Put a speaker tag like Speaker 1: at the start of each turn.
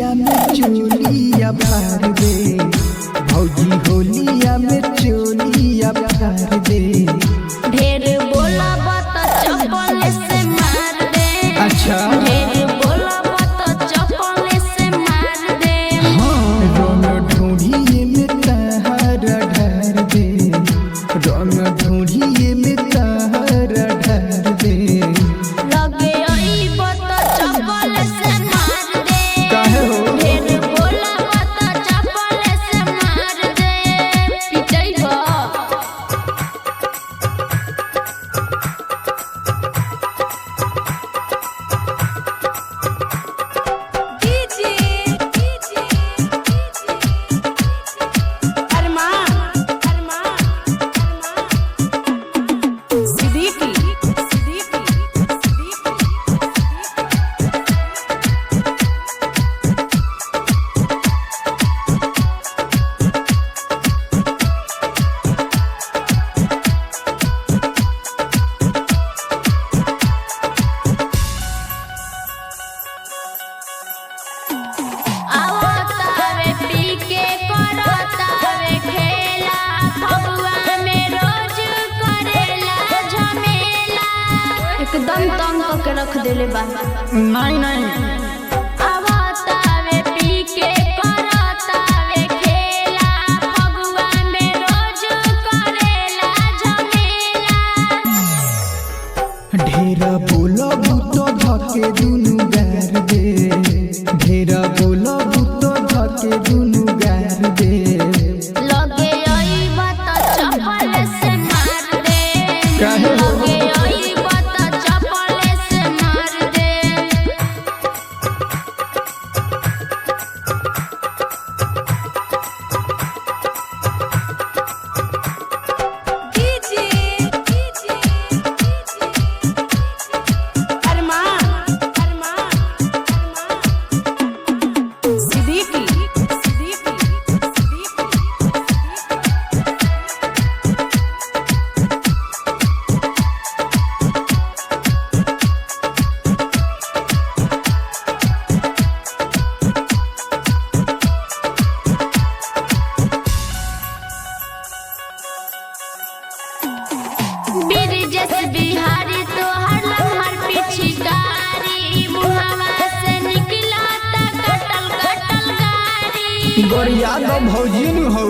Speaker 1: होलिया में चोलिया फाड़ दे, भौजी होलिया में चोलिया फाड़ दे।
Speaker 2: ढेर बोला बात चप्पल से मार दे।
Speaker 1: अच्छा
Speaker 2: ढेर बोला बात चप्पल से मार दे।
Speaker 1: हाँ रंग ढूंढिए में तहरा ढार दे, रंग ढूंढिए में तहरा ढार दे।
Speaker 2: लगे आई बात चप्पल से मार दे।
Speaker 1: काहे हो?
Speaker 2: ढेर बोला बात चप्पल से मार दे। पिटैबा एकदम तंग करके रख देले बा।
Speaker 1: नहीं नहीं
Speaker 2: आवतावे पी के करतावे खेला, फगुआ में रोज करेला झमेला।
Speaker 1: ढेरा बोलब तो धके दुनु गार दे, ढेरा बोलब तो धके दुनु गार दे।
Speaker 2: लगे आई बात चप्पल से मार दे।
Speaker 1: काहे हो?
Speaker 2: लगे आई बात चप्पल से मार दे। बिरजस बिहारी तोहर लम्हर पिछकारी, मुहावा से निकला ता कटल कटल गारी।
Speaker 1: गोरिया तो भौजी नु हो।